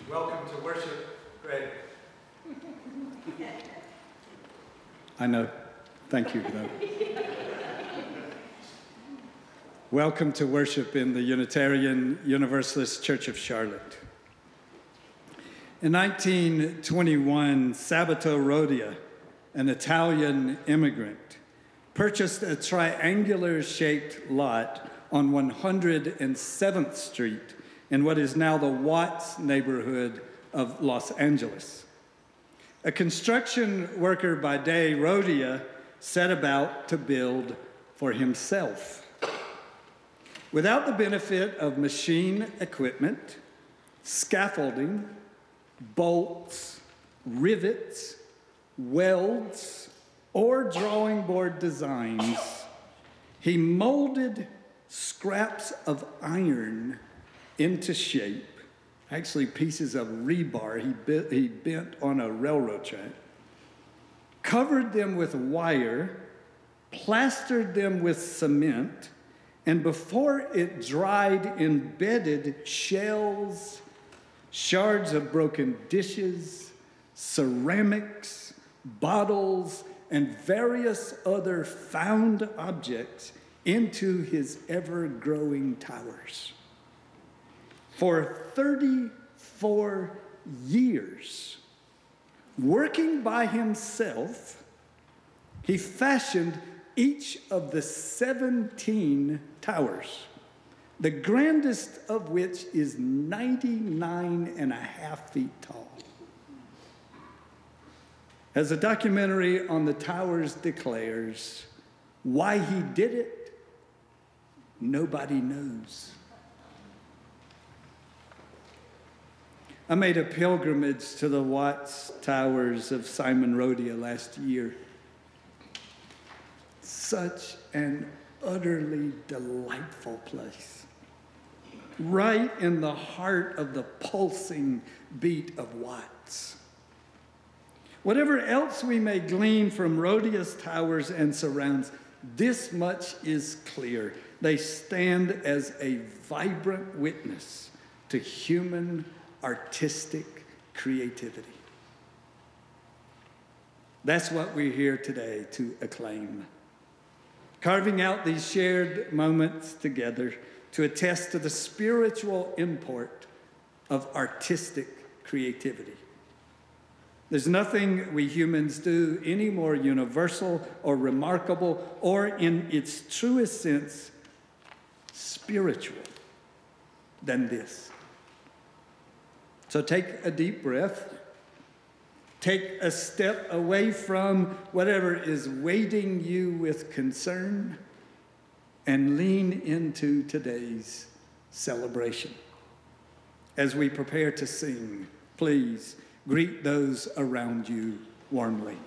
Welcome to worship, Greg. I know. Thank you, though. Welcome to worship in the Unitarian Universalist Church of Charlotte. In 1921, Sabato Rodia, an Italian immigrant, purchased a triangular-shaped lot on 107th Street in what is now the Watts neighborhood of Los Angeles. A construction worker by day, Rodia set about to build for himself. Without the benefit of machine equipment, scaffolding, bolts, rivets, welds, or drawing board designs, he molded scraps of iron into shape, actually pieces of rebar he bent on a railroad track, covered them with wire, plastered them with cement, and before it dried, embedded shells, shards of broken dishes, ceramics, bottles, and various other found objects into his ever-growing towers. For 34 years, working by himself, he fashioned each of the 17 towers, the grandest of which is 99 and a half feet tall. As a documentary on the towers declares, why he did it, nobody knows. I made a pilgrimage to the Watts Towers of Simon Rodia last year. Such an utterly delightful place. Right in the heart of the pulsing beat of Watts. Whatever else we may glean from Rodia's towers and surrounds, this much is clear. They stand as a vibrant witness to human artistic creativity. That's what we're here today to acclaim. Carving out these shared moments together to attest to the spiritual import of artistic creativity. There's nothing we humans do any more universal or remarkable or, in its truest sense, spiritual than this. So take a deep breath. Take a step away from whatever is weighting you with concern and lean into today's celebration. As we prepare to sing, please greet those around you warmly.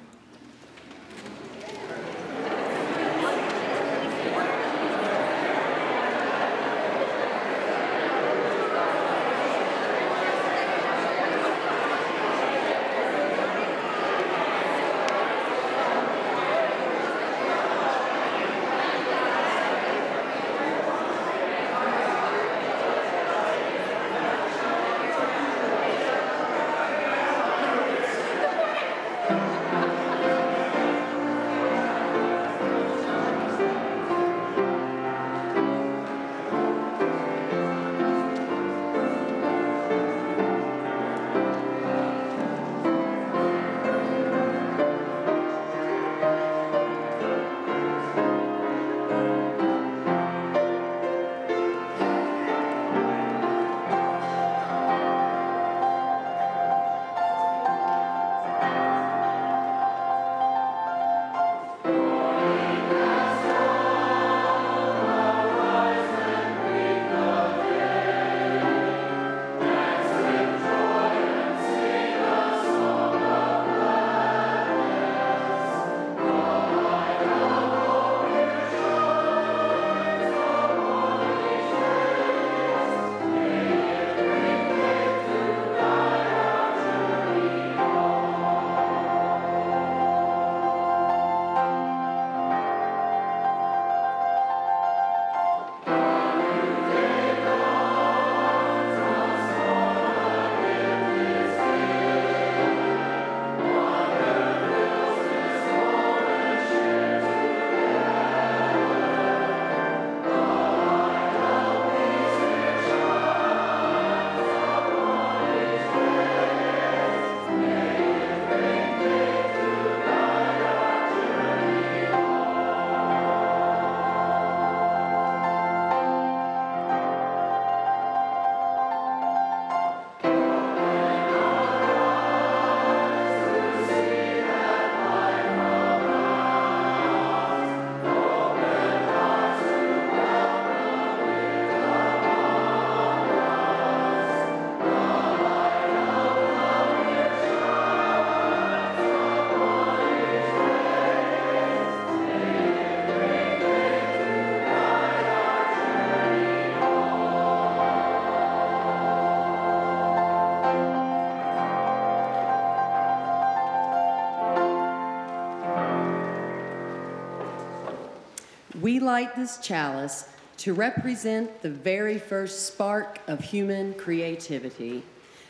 we light this chalice to represent the very first spark of human creativity,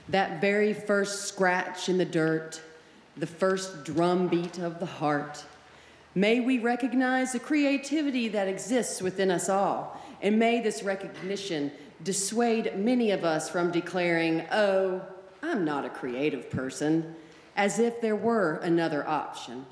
that very first scratch in the dirt, the first drumbeat of the heart. May we recognize the creativity that exists within us all, and may this recognition dissuade many of us from declaring, "Oh, I'm not a creative person," as if there were another option.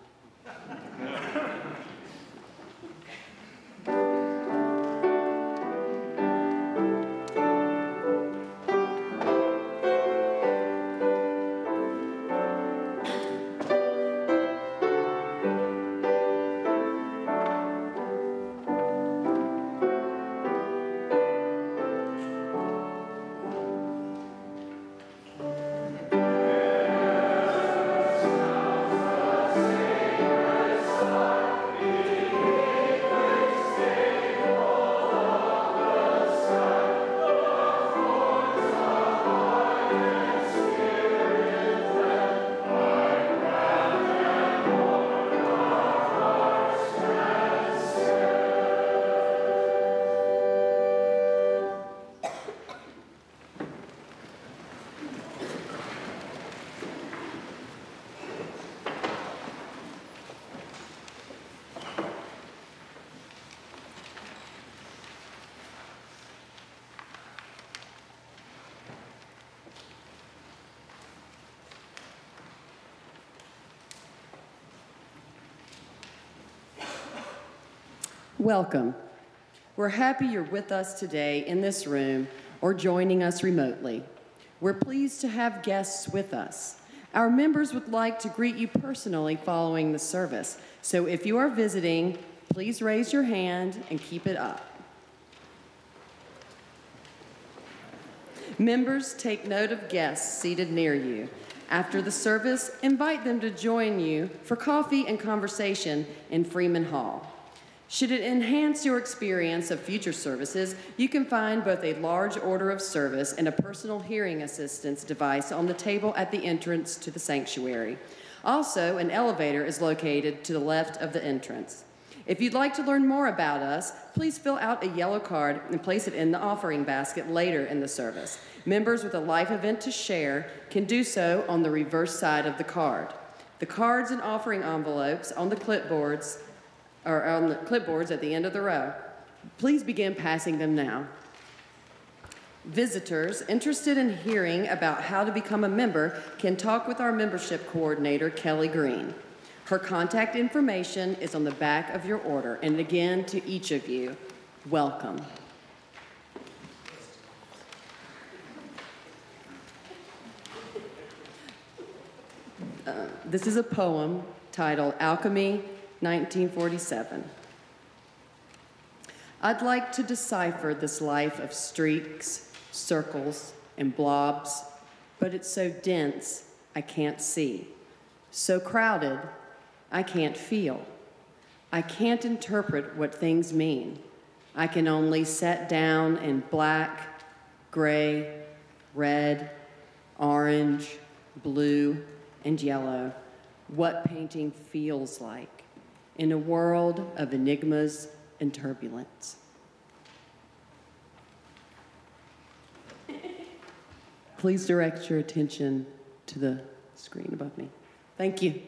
Welcome. We're happy you're with us today in this room or joining us remotely. We're pleased to have guests with us. Our members would like to greet you personally following the service, so if you are visiting, please raise your hand and keep it up. Members, take note of guests seated near you. After the service, invite them to join you for coffee and conversation in Freeman Hall. Should it enhance your experience of future services, you can find both a large order of service and a personal hearing assistance device on the table at the entrance to the sanctuary. Also, an elevator is located to the left of the entrance. If you'd like to learn more about us, please fill out a yellow card and place it in the offering basket later in the service. Members with a life event to share can do so on the reverse side of the card. The cards and offering envelopes on the clipboards at the end of the row. Please begin passing them now. Visitors interested in hearing about how to become a member can talk with our membership coordinator, Kelly Green. Her contact information is on the back of your order. And again, to each of you, welcome. This is a poem titled Alchemy, 1947. I'd like to decipher this life of streaks, circles, and blobs, but it's so dense I can't see. So crowded, I can't feel. I can't interpret what things mean. I can only set down in black, gray, red, orange, blue, and yellow what painting feels like in a world of enigmas and turbulence. Please direct your attention to the screen above me. Thank you.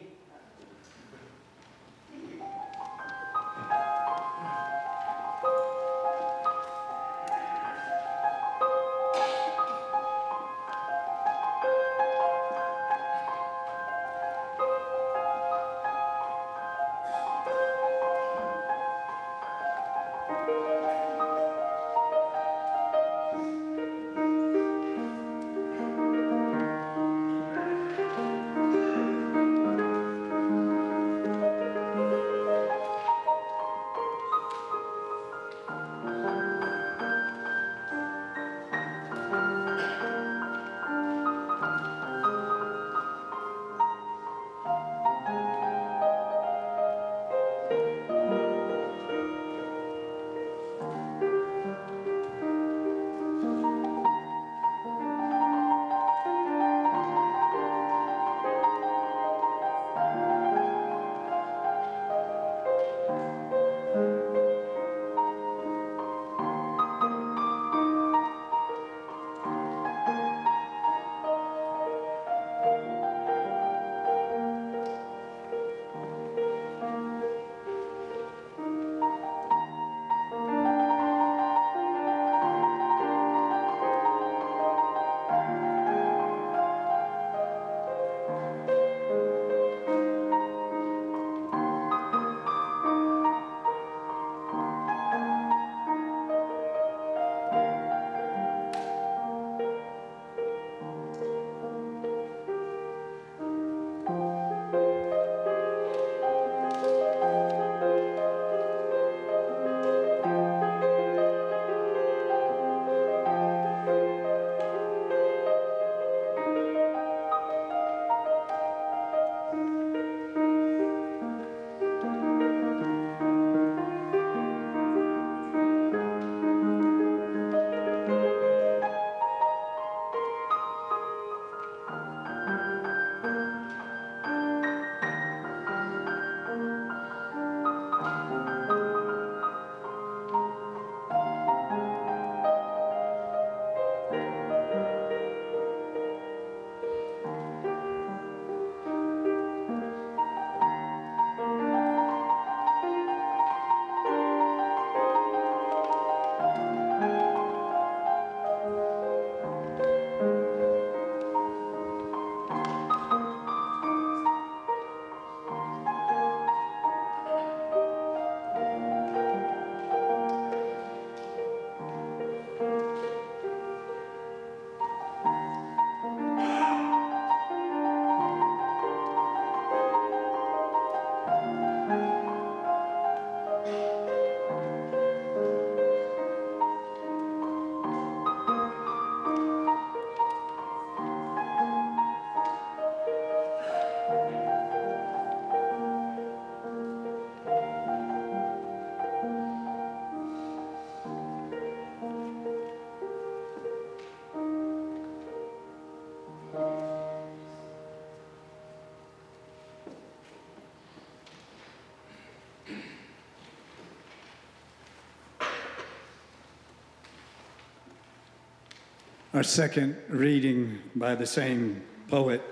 Our second reading by the same poet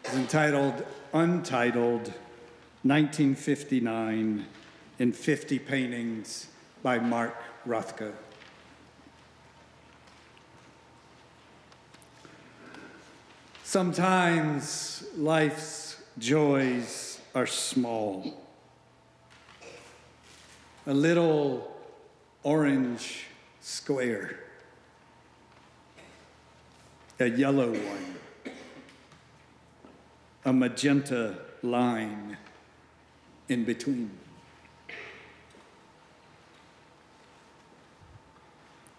is entitled Untitled, 1959, in 50 Paintings by Mark Rothko. Sometimes life's joys are small. A little orange square, a yellow one, a magenta line in between.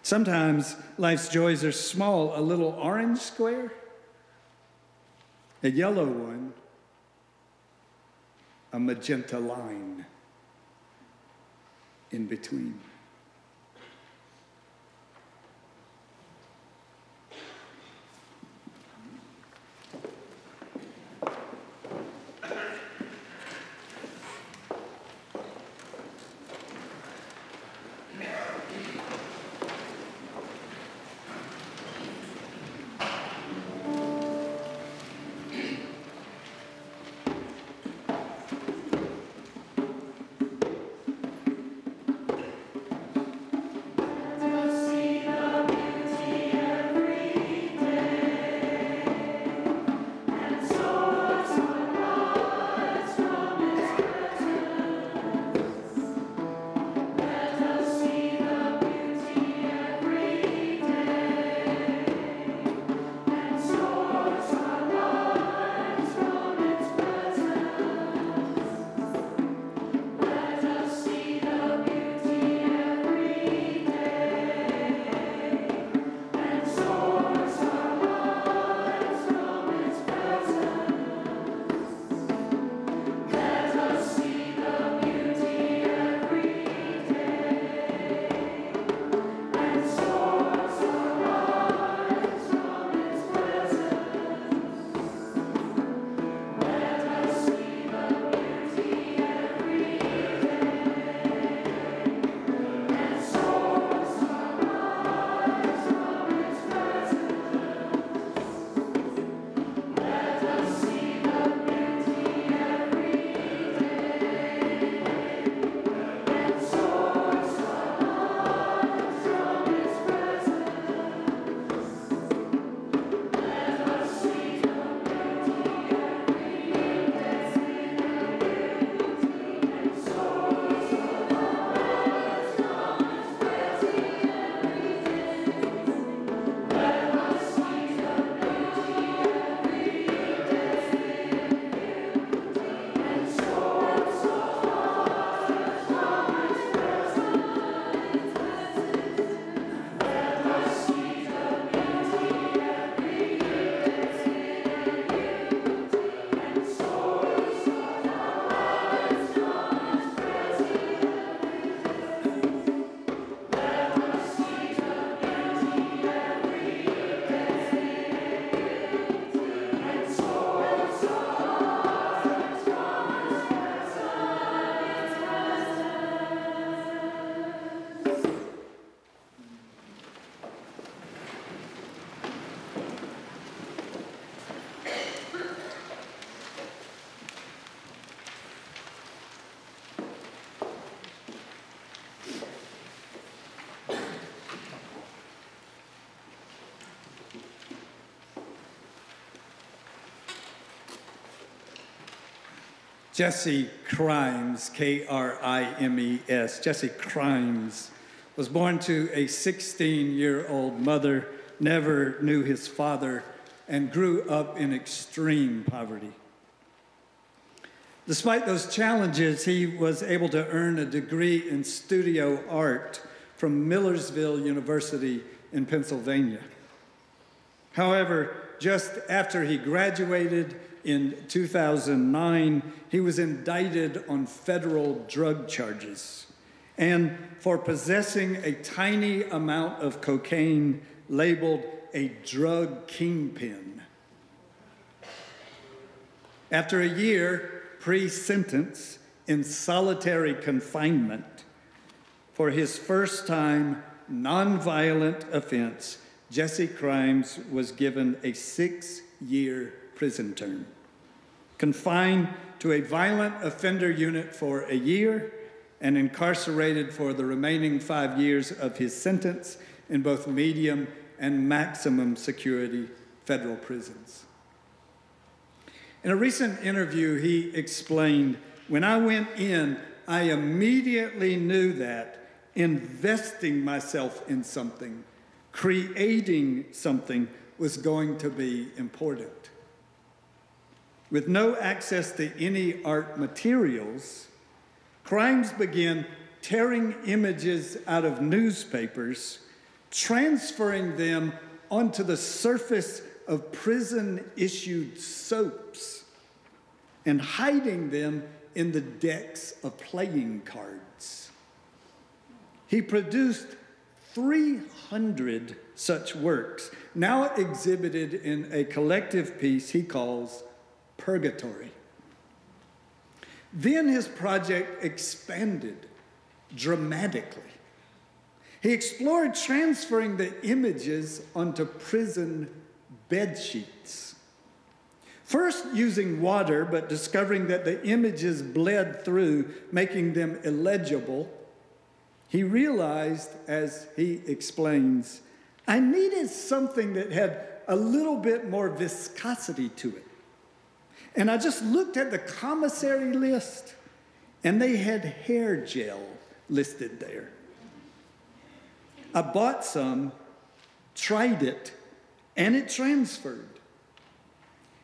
Sometimes life's joys are small, a little orange square, a yellow one, a magenta line in between. Jesse Crimes, K-R-I-M-E-S, Jesse Crimes, was born to a 16-year-old mother, never knew his father, and grew up in extreme poverty. Despite those challenges, he was able to earn a degree in studio art from Millersville University in Pennsylvania. However, just after he graduated in 2009, he was indicted on federal drug charges and for possessing a tiny amount of cocaine labeled a drug kingpin. After a year pre-sentence in solitary confinement for his first-time nonviolent offense, Jesse Crimes was given a 6-year prison term, confined to a violent offender unit for a year, and incarcerated for the remaining 5 years of his sentence in both medium and maximum security federal prisons. In a recent interview, he explained, "When I went in, I immediately knew that investing myself in something, creating something, was going to be important. With no access to any art materials, Crimes began tearing images out of newspapers, transferring them onto the surface of prison-issued soaps, and hiding them in the decks of playing cards. He produced 300 such works, now exhibited in a collective piece he calls Purgatory. Then his project expanded dramatically. He explored transferring the images onto prison bed sheets. First using water, but discovering that the images bled through, making them illegible, he realized, as he explains, I needed something that had a little bit more viscosity to it. And I just looked at the commissary list, and they had hair gel listed there. I bought some, tried it, and it transferred.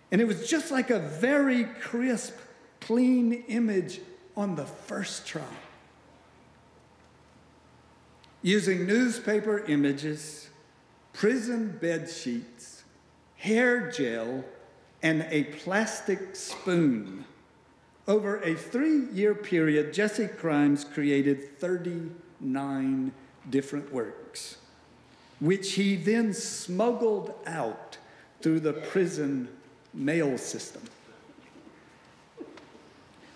And it was just like a very crisp, clean image on the first try. Using newspaper images, prison bed sheets, hair gel, and a plastic spoon. Over a 3-year period, Jesse Crimes created 39 different works, which he then smuggled out through the prison mail system.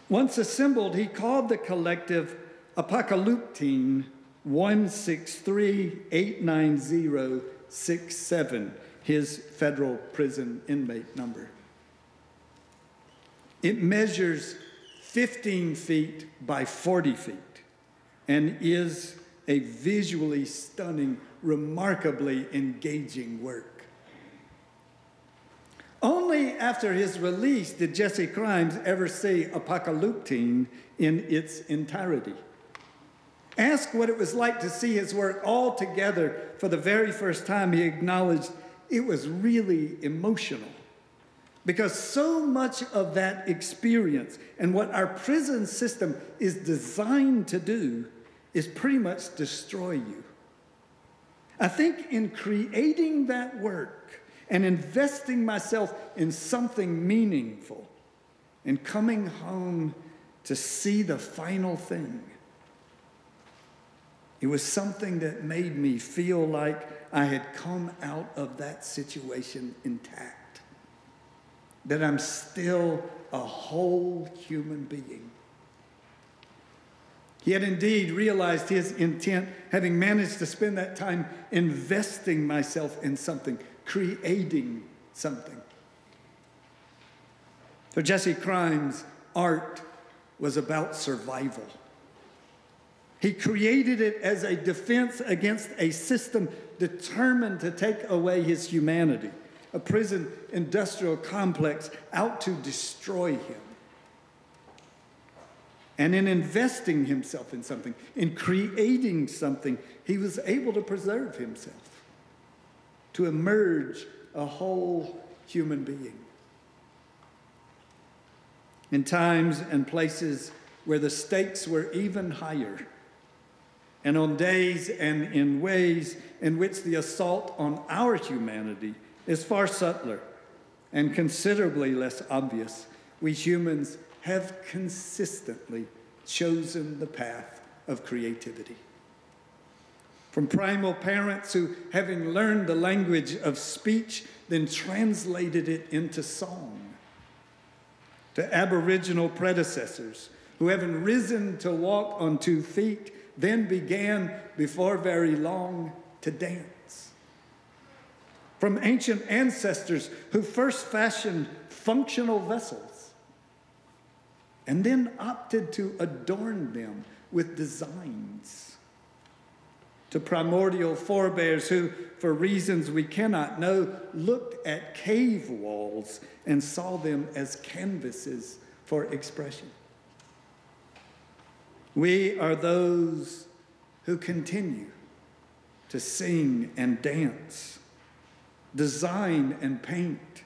Once assembled, he called the collective Apocalyptine 163-890-67, his federal prison inmate number. It measures 15 feet by 40 feet and is a visually stunning, remarkably engaging work. Only after his release did Jesse Crimes ever see Apocalyptine in its entirety. Asked what it was like to see his work all together for the very first time, he acknowledged it was really emotional, because so much of that experience and what our prison system is designed to do is pretty much destroy you. I think in creating that work and investing myself in something meaningful and coming home to see the final thing, it was something that made me feel like I had come out of that situation intact, that I'm still a whole human being. He had indeed realized his intent, having managed to spend that time investing myself in something, creating something. For Jesse Crimes, art was about survival. He created it as a defense against a system determined to take away his humanity, a prison industrial complex out to destroy him. And in investing himself in something, in creating something, he was able to preserve himself, to emerge a whole human being. In times and places where the stakes were even higher, and on days and in ways in which the assault on our humanity is far subtler and considerably less obvious, we humans have consistently chosen the path of creativity. From primal parents who, having learned the language of speech, then translated it into song, to Aboriginal predecessors who, having risen to walk on 2 feet, then began, before very long, to dance. from ancient ancestors who first fashioned functional vessels and then opted to adorn them with designs, to primordial forebears who, for reasons we cannot know, looked at cave walls and saw them as canvases for expression. We are those who continue to sing and dance, design and paint,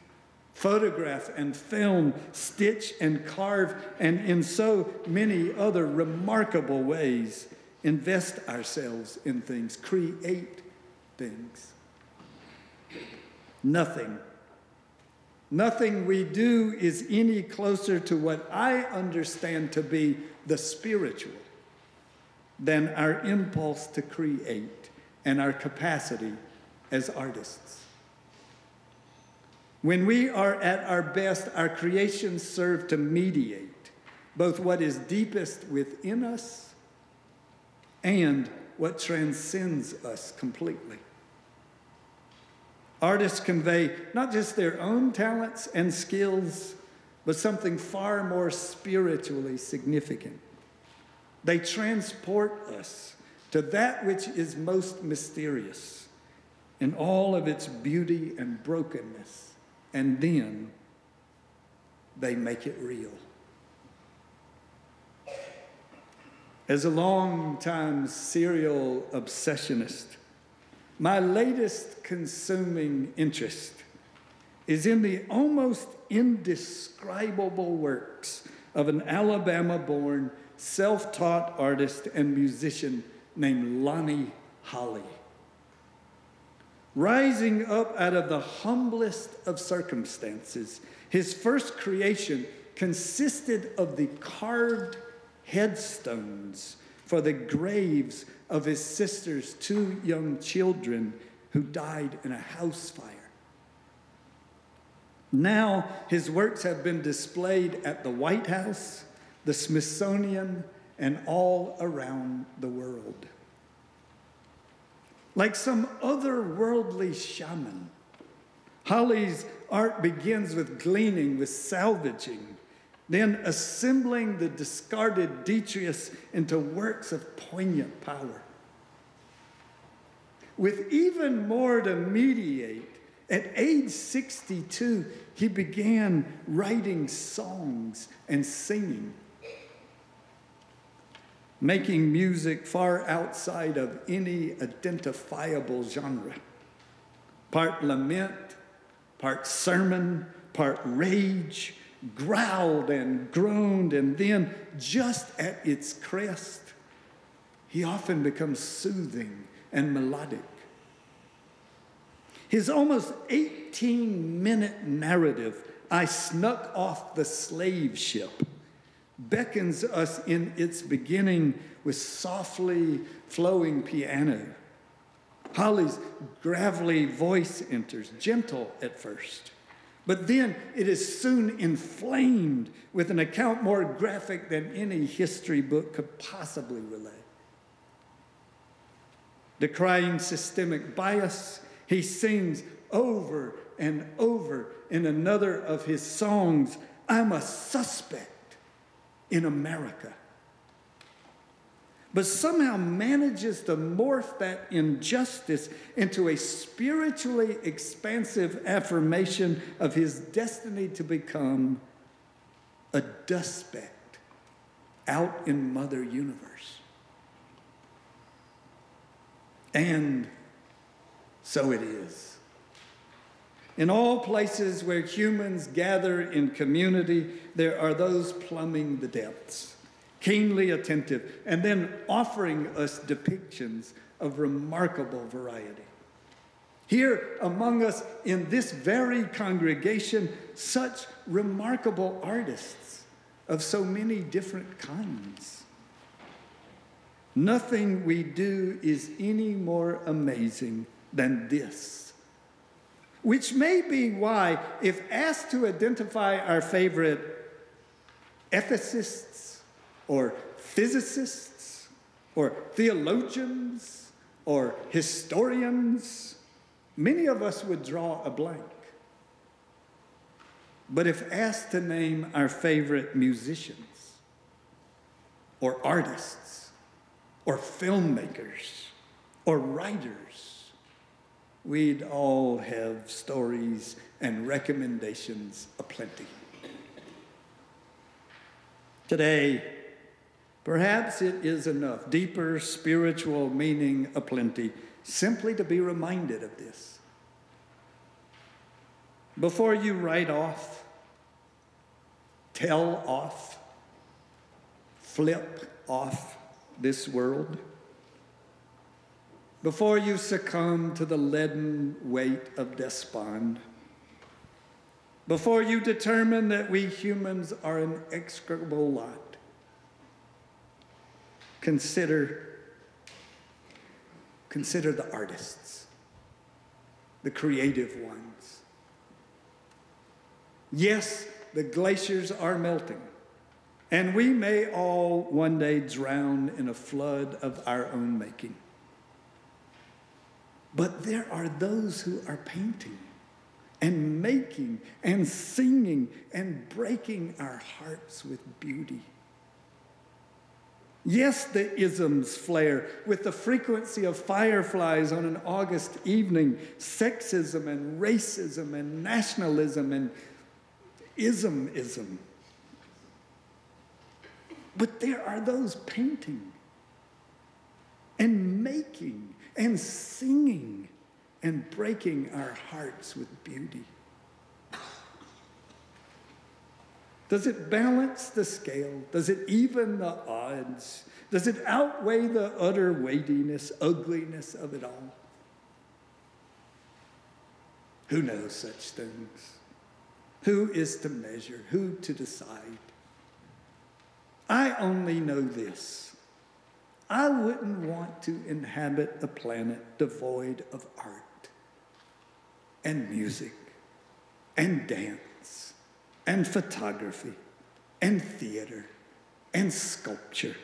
photograph and film, stitch and carve, and in so many other remarkable ways, invest ourselves in things, create things. Nothing we do is any closer to what I understand to be the spiritual than our impulse to create and our capacity as artists. When we are at our best, our creations serve to mediate both what is deepest within us and what transcends us completely. Artists convey not just their own talents and skills, but something far more spiritually significant. They transport us to that which is most mysterious in all of its beauty and brokenness, and then they make it real. As a long-time serial obsessionist, my latest consuming interest is in the almost indescribable works of an Alabama-born, self-taught artist and musician named Lonnie Holley. Rising up out of the humblest of circumstances, his first creation consisted of the carved headstones for the graves of his sister's 2 young children who died in a house fire. Now his works have been displayed at the White House, the Smithsonian, and all around the world. Like some otherworldly shaman, Holley's art begins with gleaning, with salvaging, then assembling the discarded detritus into works of poignant power. With even more to mediate, at age 62, he began writing songs and singing, making music far outside of any identifiable genre. Part lament, part sermon, part rage, growled and groaned, and then, just at its crest, he often becomes soothing and melodic. His almost 18-minute narrative, I Snuck Off the Slave Ship, beckons us in its beginning with softly flowing piano. Holley's gravelly voice enters, gentle at first, but then it is soon inflamed with an account more graphic than any history book could possibly relay. Decrying systemic bias, he sings over and over in another of his songs, I'm a suspect in America. But somehow manages to morph that injustice into a spiritually expansive affirmation of his destiny to become a dustspect out in Mother Universe. And so it is. In all places where humans gather in community, there are those plumbing the depths, keenly attentive, and then offering us depictions of remarkable variety. Here among us in this very congregation, such remarkable artists of so many different kinds. Nothing we do is any more amazing than this, which may be why, if asked to identify our favorite ethicists or physicists or theologians or historians, many of us would draw a blank. But if asked to name our favorite musicians, or artists, or filmmakers, or writers, we'd all have stories and recommendations aplenty. Today, perhaps it is enough, deeper spiritual meaning aplenty, simply to be reminded of this. Before you write off, tell off, flip off this world, before you succumb to the leaden weight of despond, before you determine that we humans are an execrable lot, consider the artists, the creative ones. Yes, the glaciers are melting, and we may all one day drown in a flood of our own making. But there are those who are painting and making and singing and breaking our hearts with beauty. Yes, the isms flare with the frequency of fireflies on an August evening, sexism and racism and nationalism and ism. But there are those painting and making and singing and breaking our hearts with beauty. Does it balance the scale? Does it even the odds? Does it outweigh the utter weightiness, ugliness of it all? Who knows such things? Who is to measure? Who to decide? I only know this. I wouldn't want to inhabit a planet devoid of art and music and dance and photography and theater and sculpture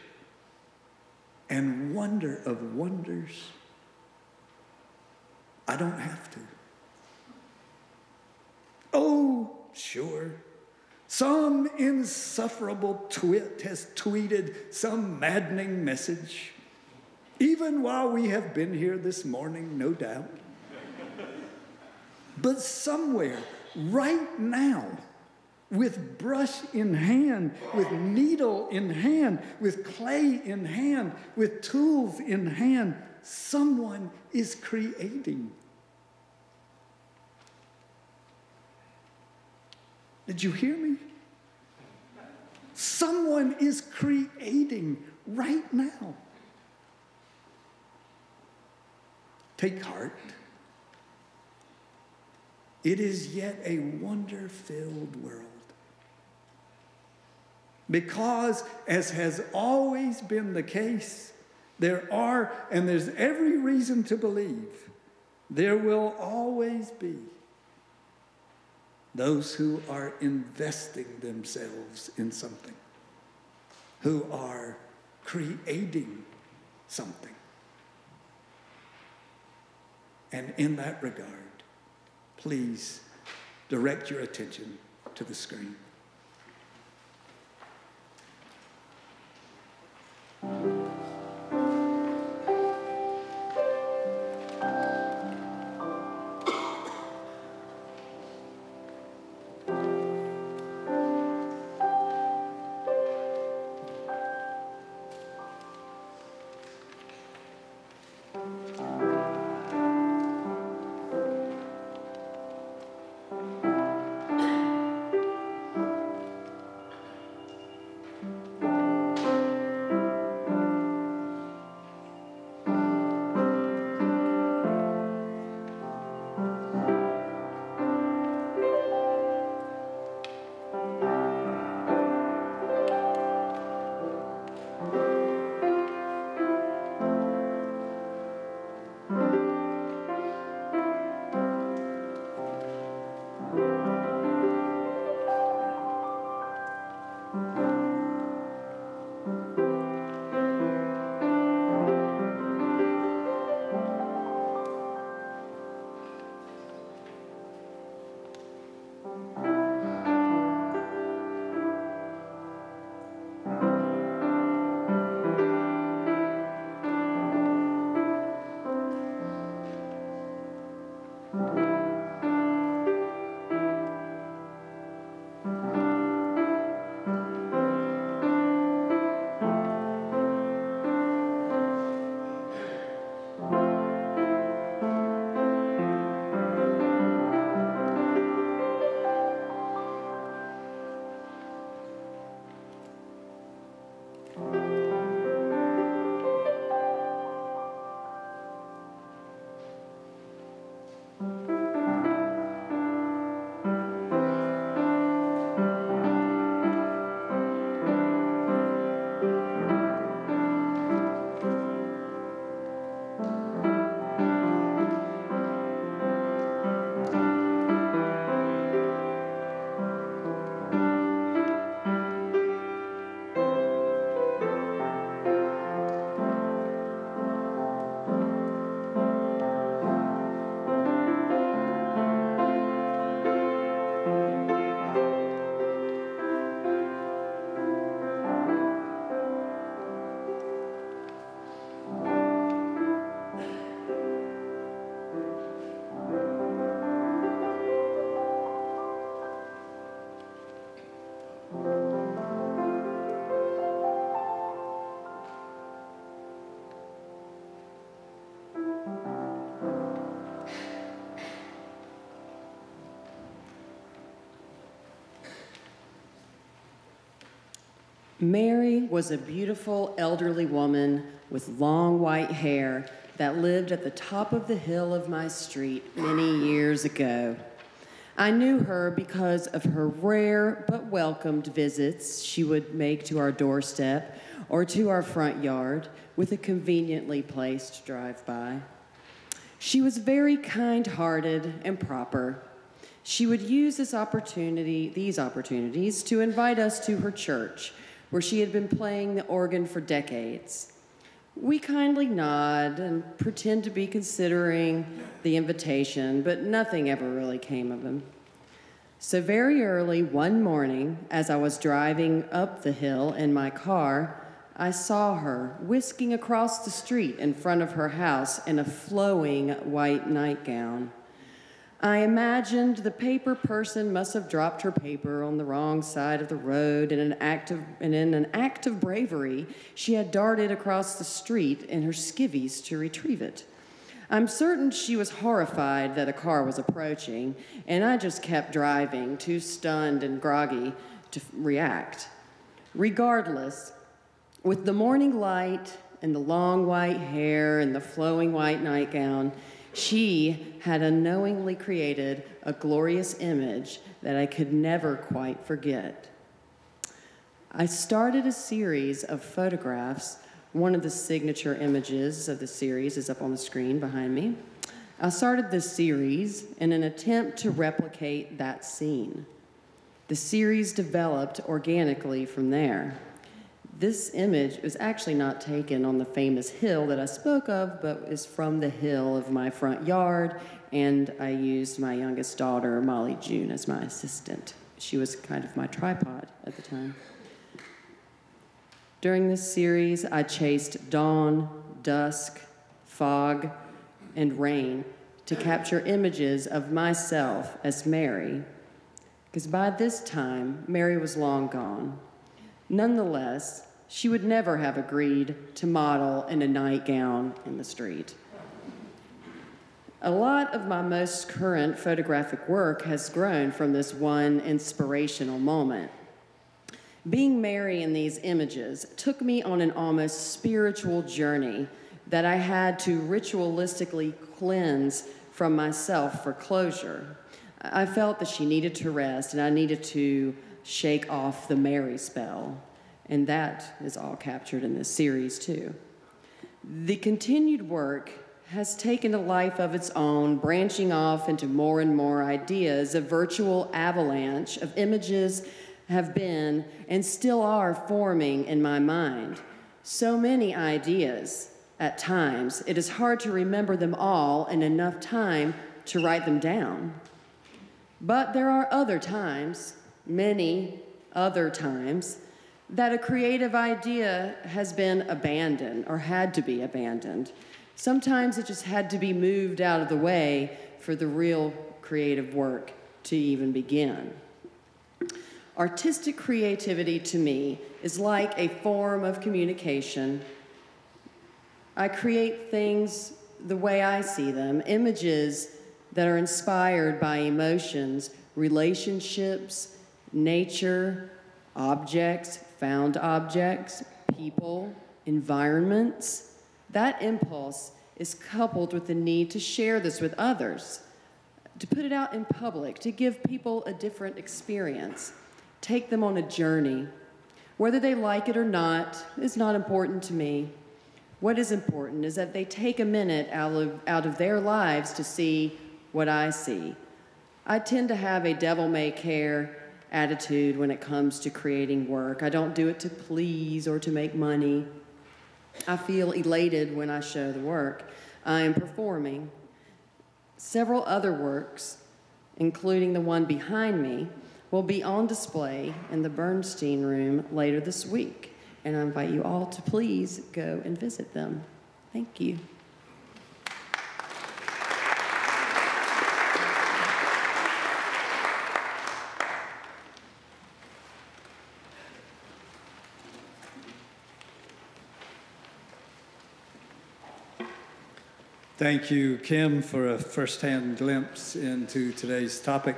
and wonder of wonders. I don't have to. Oh, sure. Some insufferable twit has tweeted some maddening message, even while we have been here this morning, no doubt. But somewhere, right now, with brush in hand, with needle in hand, with clay in hand, with tools in hand, someone is creating. Did you hear me? Someone is creating right now. Take heart. It is yet a wonder-filled world. Because, as has always been the case, there's every reason to believe, there will always be those who are investing themselves in something, who are creating something. And in that regard, please direct your attention to the screen. Mary was a beautiful elderly woman with long white hair that lived at the top of the hill of my street many years ago. I knew her because of her rare but welcomed visits she would make to our doorstep or to our front yard with a conveniently placed drive-by. She was very kind-hearted and proper. She would use these opportunities to invite us to her church, where she had been playing the organ for decades. We kindly nod and pretend to be considering the invitation, but nothing ever really came of them. So very early one morning, as I was driving up the hill in my car, I saw her whisking across the street in front of her house in a flowing white nightgown. I imagined the paper person must have dropped her paper on the wrong side of the road, and in an act of bravery, she had darted across the street in her skivvies to retrieve it. I'm certain she was horrified that a car was approaching, and I just kept driving, too stunned and groggy to react. Regardless, with the morning light and the long white hair and the flowing white nightgown, she had unknowingly created a glorious image that I could never quite forget. I started a series of photographs. One of the signature images of the series is up on the screen behind me. I started this series in an attempt to replicate that scene. The series developed organically from there. This image was actually not taken on the famous hill that I spoke of, but is from the hill of my front yard, and I used my youngest daughter, Molly June, as my assistant. She was kind of my tripod at the time. During this series, I chased dawn, dusk, fog, and rain to capture images of myself as Mary, because by this time, Mary was long gone. Nonetheless, she would never have agreed to model in a nightgown in the street. A lot of my most current photographic work has grown from this one inspirational moment. Being Mary in these images took me on an almost spiritual journey that I had to ritualistically cleanse from myself for closure. I felt that she needed to rest, and I needed to shake off the Mary spell. And that is all captured in this series, too. The continued work has taken a life of its own, branching off into more and more ideas. A virtual avalanche of images have been and still are forming in my mind. So many ideas. At times, it is hard to remember them all in enough time to write them down. But there are other times, many other times, that a creative idea has been abandoned or had to be abandoned. Sometimes it just had to be moved out of the way for the real creative work to even begin. Artistic creativity to me is like a form of communication. I create things the way I see them, images that are inspired by emotions, relationships, nature, objects, found objects, people, environments. That impulse is coupled with the need to share this with others, to put it out in public, to give people a different experience, take them on a journey. Whether they like it or not is not important to me. What is important is that they take a minute out of their lives to see what I see. I tend to have a devil-may-care attitude when it comes to creating work. I don't do it to please or to make money. I feel elated when I show the work I am performing. Several other works, including the one behind me, will be on display in the Bernstein Room later this week, and I invite you all to please go and visit them. Thank you. Thank you, Kim, for a first-hand glimpse into today's topic.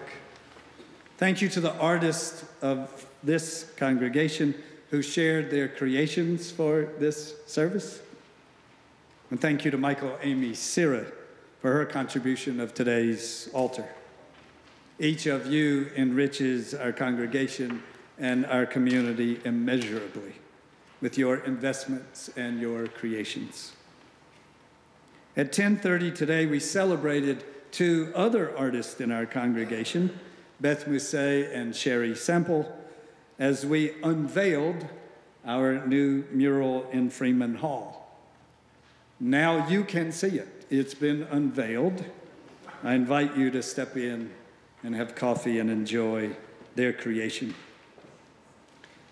Thank you to the artists of this congregation who shared their creations for this service. And thank you to Michael Amy Sira for her contribution of today's altar. Each of you enriches our congregation and our community immeasurably with your investments and your creations. At 10:30 today, we celebrated two other artists in our congregation, Beth Musset and Sherry Sample, as we unveiled our new mural in Freeman Hall. Now you can see it. It's been unveiled. I invite you to step in and have coffee and enjoy their creation.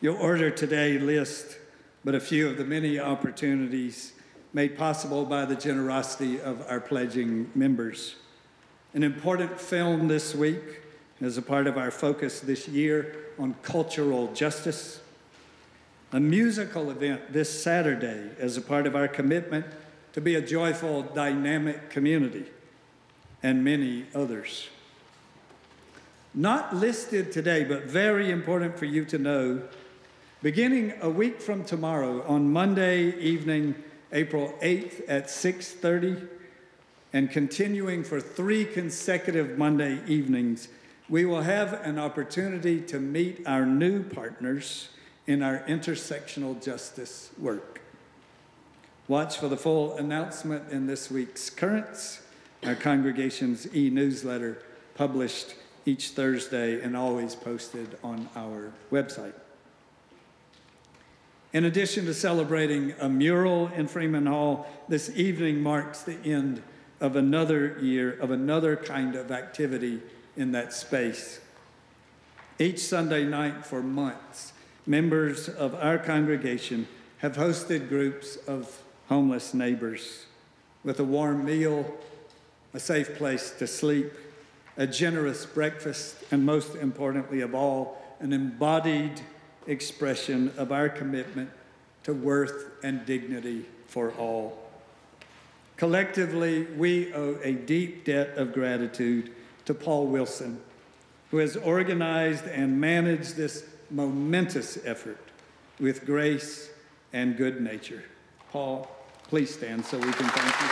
Your order today lists but a few of the many opportunities made possible by the generosity of our pledging members. An important film this week as a part of our focus this year on cultural justice. A musical event this Saturday as a part of our commitment to be a joyful, dynamic community, and many others. Not listed today, but very important for you to know, beginning a week from tomorrow on Monday evening, April 8th at 6:30, and continuing for 3 consecutive Monday evenings, we will have an opportunity to meet our new partners in our intersectional justice work. Watch for the full announcement in this week's Currents, our congregation's e-newsletter published each Thursday and always posted on our website. In addition to celebrating a mural in Freeman Hall, this evening marks the end of another year of another kind of activity in that space. Each Sunday night for months, members of our congregation have hosted groups of homeless neighbors with a warm meal, a safe place to sleep, a generous breakfast, and most importantly of all, an embodied expression of our commitment to worth and dignity for all. Collectively, we owe a deep debt of gratitude to Paul Wilson, who has organized and managed this momentous effort with grace and good nature. Paul, please stand so we can thank you.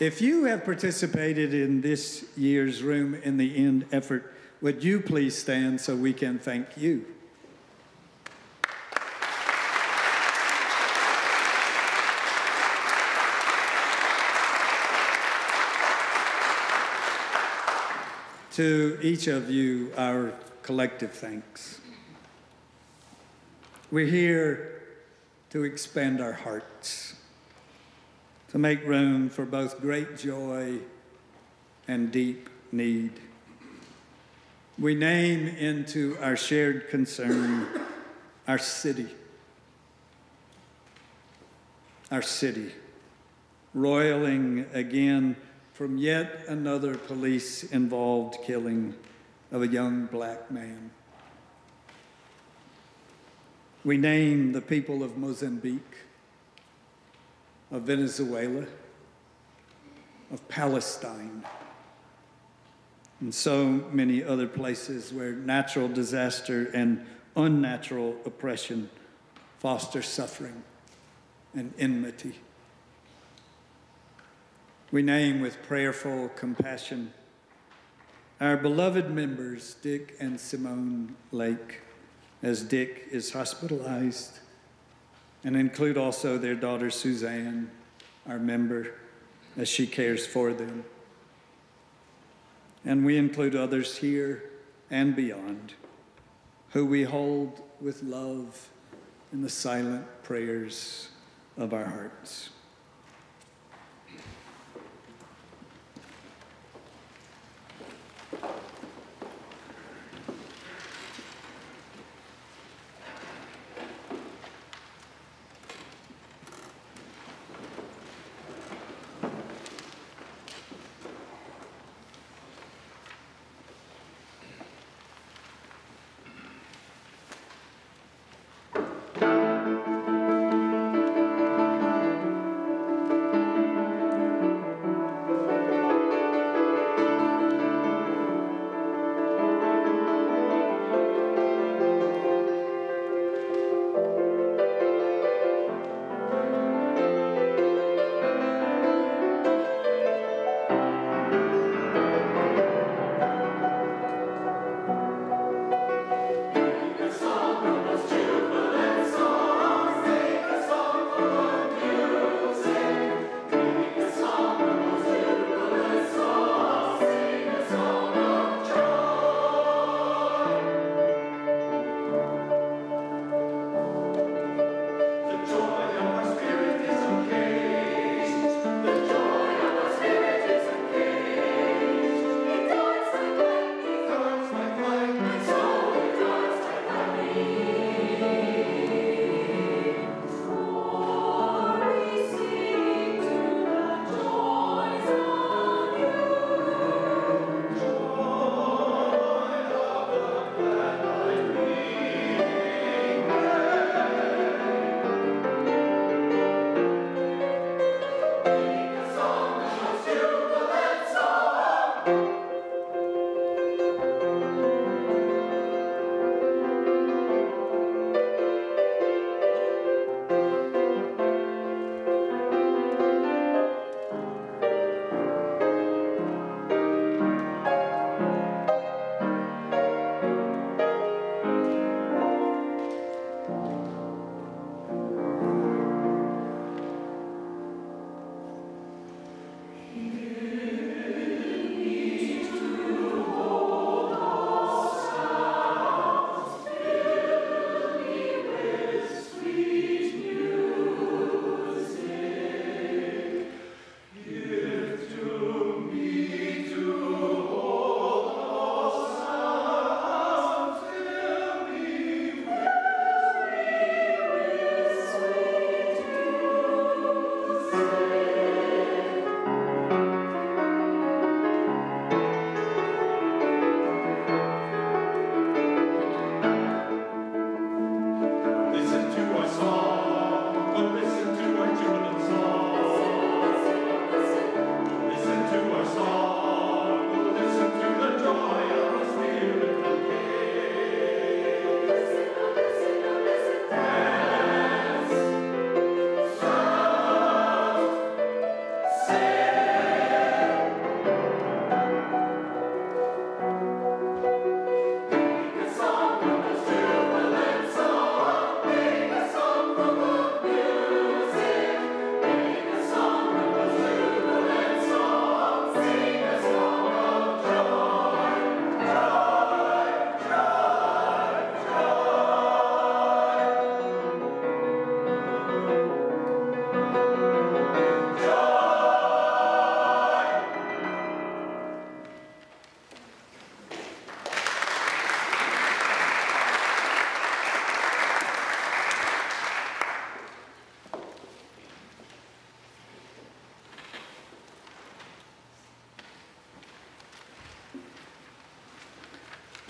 If you have participated in this year's Room in the End effort, would you please stand so we can thank you? To each of you, our collective thanks. We're here to expand our hearts, to make room for both great joy and deep need. We name into our shared concern our city, roiling again from yet another police-involved killing of a young black man. We name the people of Mozambique, of Venezuela, of Palestine, and so many other places where natural disaster and unnatural oppression foster suffering and enmity. We name with prayerful compassion our beloved members, Dick and Simone Lake, as Dick is hospitalized, and include also their daughter Suzanne, our member, as she cares for them. And we include others here and beyond, who we hold with love in the silent prayers of our hearts.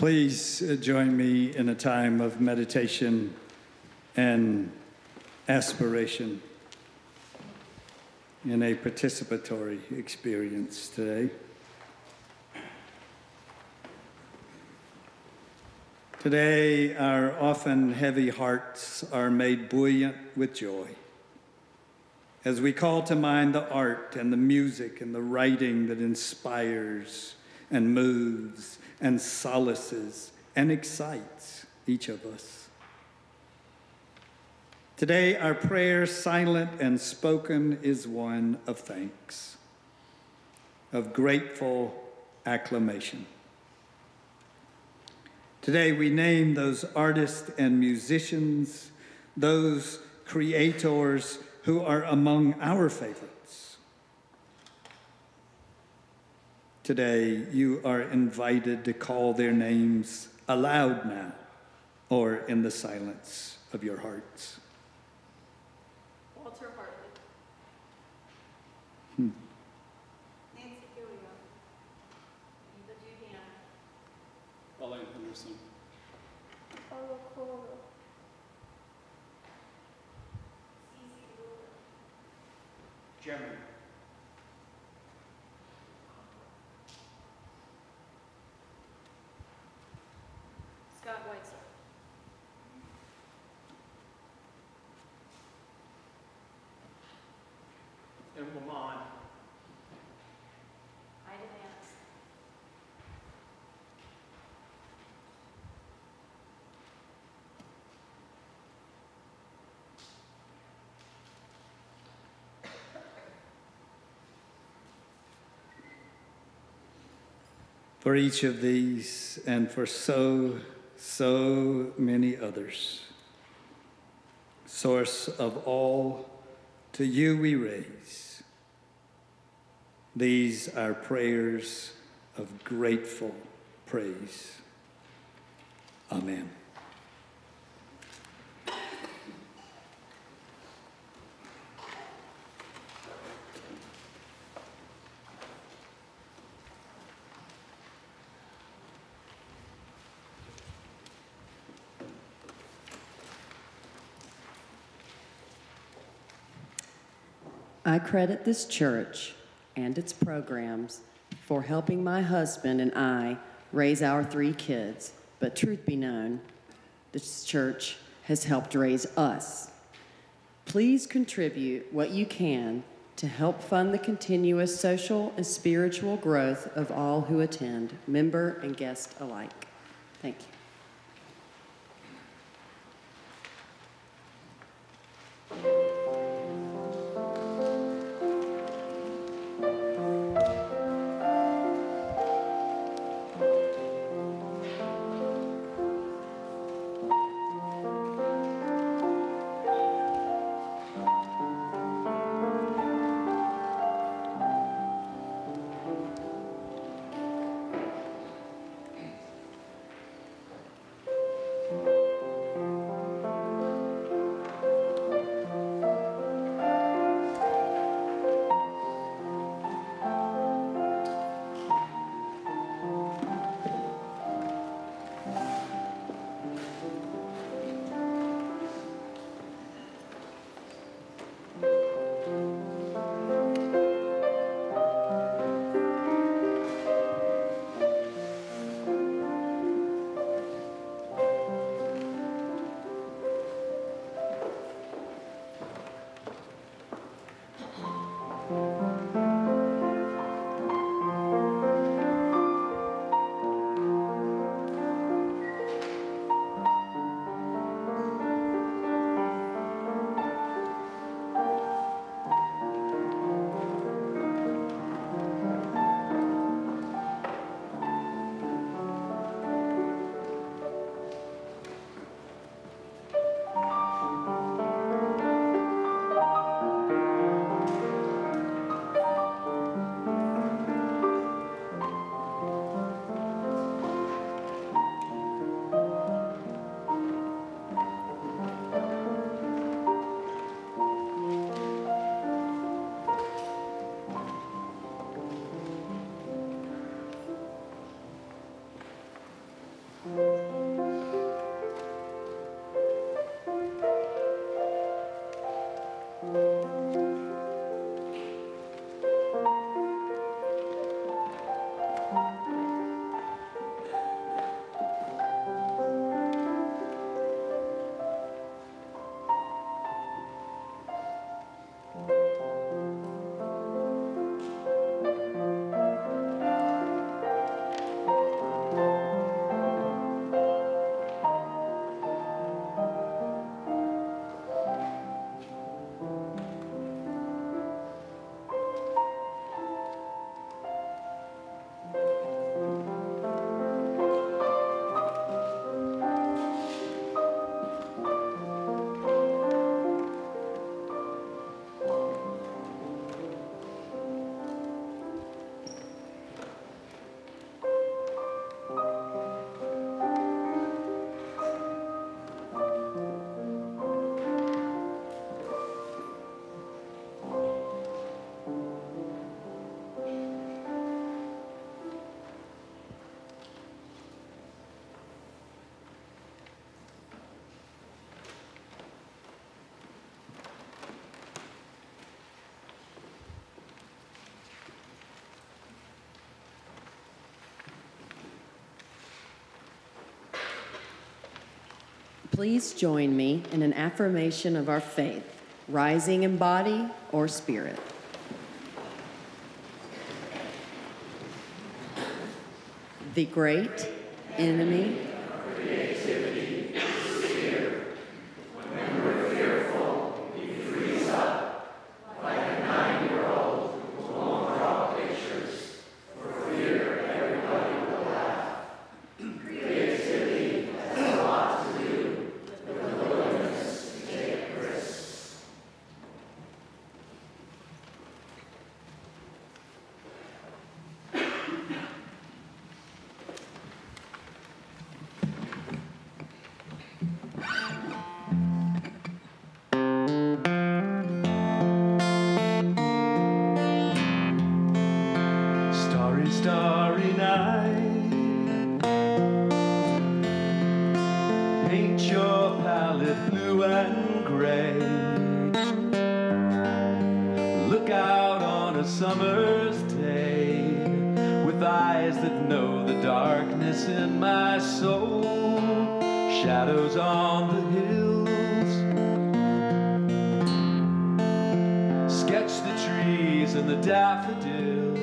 Please join me in a time of meditation and aspiration in a participatory experience today. Today, our often heavy hearts are made buoyant with joy as we call to mind the art and the music and the writing that inspires and moves and solaces and excites each of us. Today, our prayer, silent and spoken, is one of thanks, of grateful acclamation. Today, we name those artists and musicians, those creators who are among our favorites. Today, you are invited to call their names aloud now, or in the silence of your hearts. Walter Hartley. Nancy Gilliam. Eva Duhan. Pauline Henderson. Paulo Coelho. Cece Brewer. Jeremy. Scott Weitzer. And Lamont. Ida Vance. For each of these and for so many others, source of all, to you we raise these our prayers of grateful praise. Amen. I credit this church and its programs for helping my husband and I raise our 3 kids. But truth be known, this church has helped raise us. Please contribute what you can to help fund the continuous social and spiritual growth of all who attend, member and guest alike. Thank you. Please join me in an affirmation of our faith, rising in body or spirit. The great enemy of creativity is fear. When we're fearful, we freeze up like a 9-year-old who won't draw pictures for fear everybody will laugh. Creativity has a lot to do with the willingness to take risks. Starry, starry night. Paint your palette blue and gray. Look out on a summer's day with eyes that know the darkness in my soul. Shadows on the hills. Sketch the trees and the daffodils.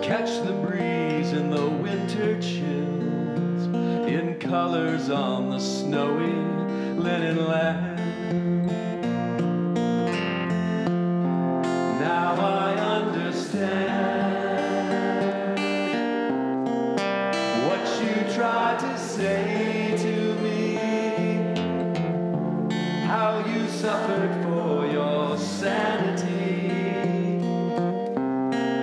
Catch the breeze in the winter chills, in colors on the snowy linen land. Now I understand what you tried to say to me, how you suffered for your sanity,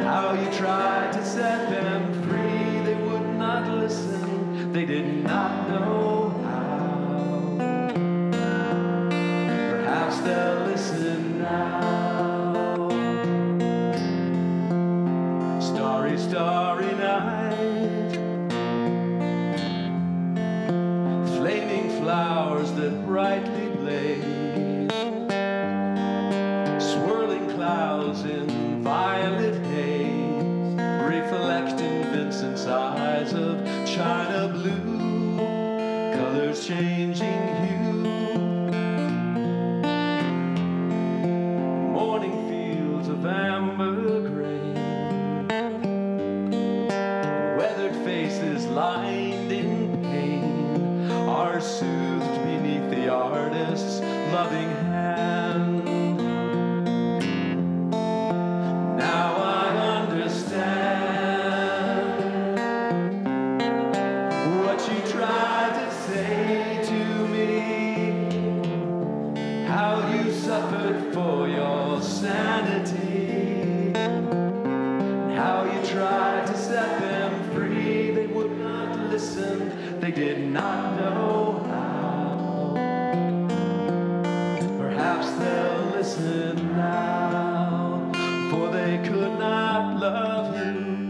how you tried to set them free. They would not listen, they did not know how. Perhaps they'll listen now. Starry, starry night. Flaming flowers that brightly blaze. Swirling clouds in violet haze, reflecting Vincent's eyes of china blue, colors changing hue. Morning fields of amber grain, weathered faces lined in pain are soothed beneath the artist's loving hand. Now I understand what you tried to say to me, how you suffered for your sanity, and how you tried to set them free. They would not listen, they did not know how. Perhaps they'll listen now, for they could not love you,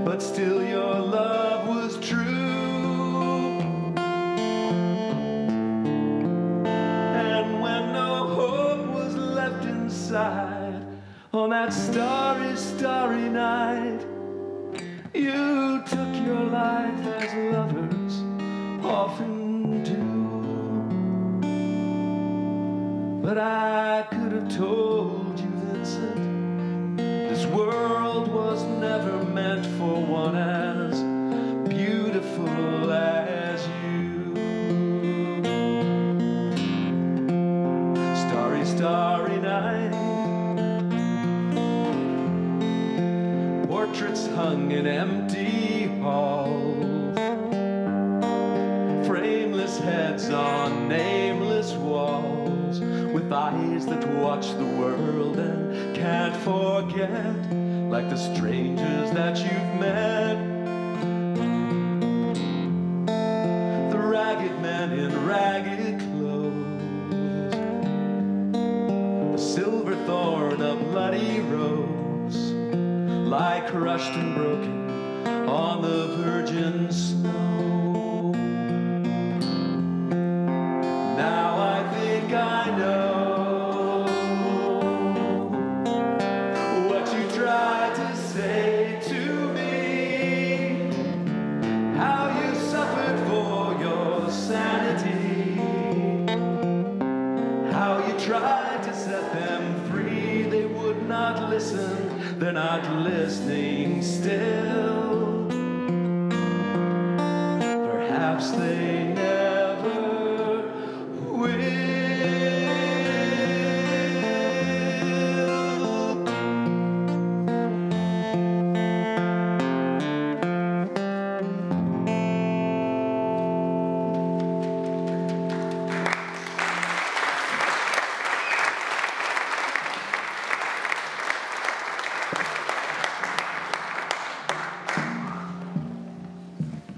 but still your love was true. And when no hope was left inside, on that starry, starry night, you took your life as lovers often do. But I could have told you, Vincent, this world was never meant for one as beautiful as you. Starry, starry night. Portraits hung in empty halls, frameless heads on nameless walls, with eyes that watch the world and can't forget, like the strangers that you've met. The ragged men in ragged clothes, the silver thorn, a bloody rose, lie crushed and broken on the virgin snow. Now I think I know what you tried to say to me, how you tried to set them free. They would not listen, they're not listening still. Perhaps they never will.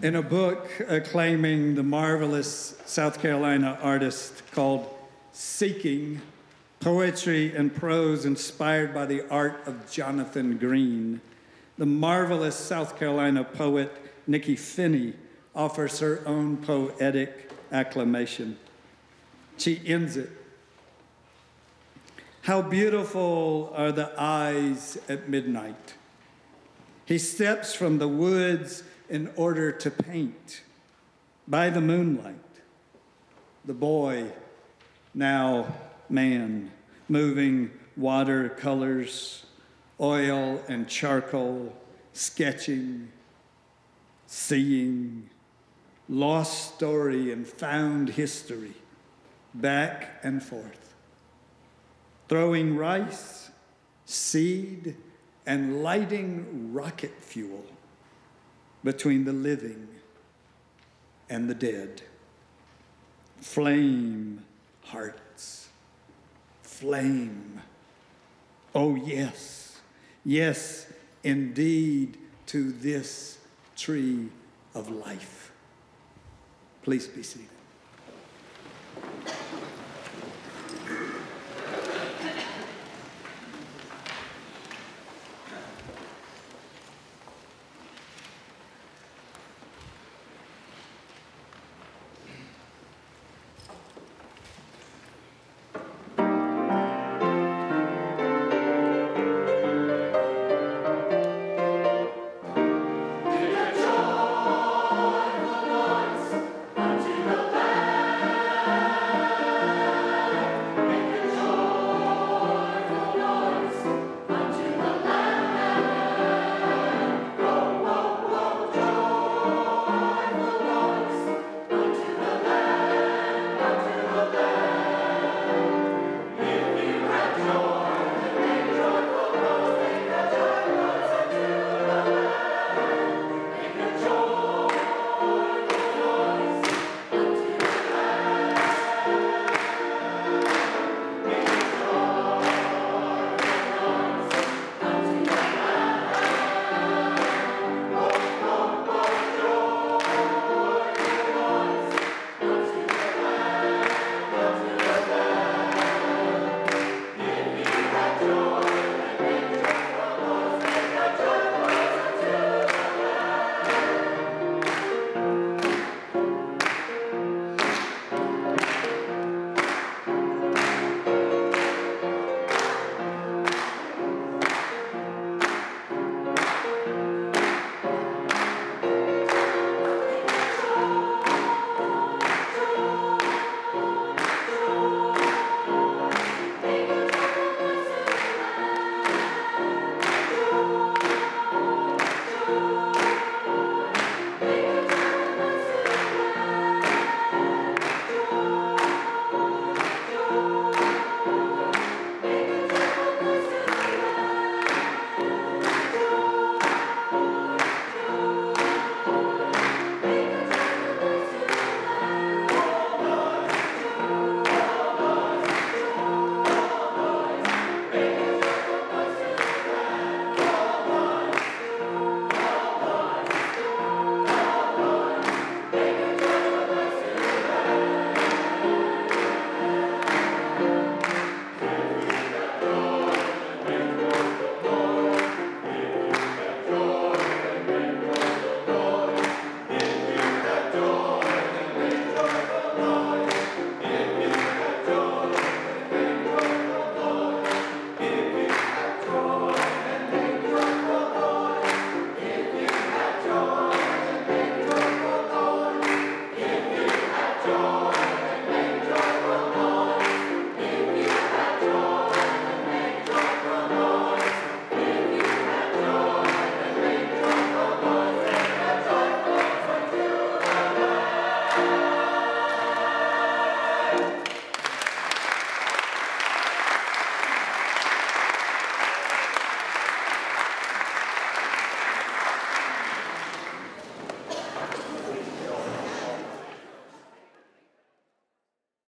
In a book acclaiming the marvelous South Carolina artist called Seeking, Poetry and Prose Inspired by the Art of Jonathan Green, the marvelous South Carolina poet Nikki Finney offers her own poetic acclamation. She ends it. How beautiful are the eyes at midnight. He steps from the woods in order to paint by the moonlight. The boy, now man, moving watercolors, oil and charcoal, sketching, seeing, lost story and found history, back and forth, throwing rice, seed, and lighting rocket fuel between the living and the dead. Flame, hearts, flame. Oh, yes, yes, indeed, to this tree of life. Please be seated.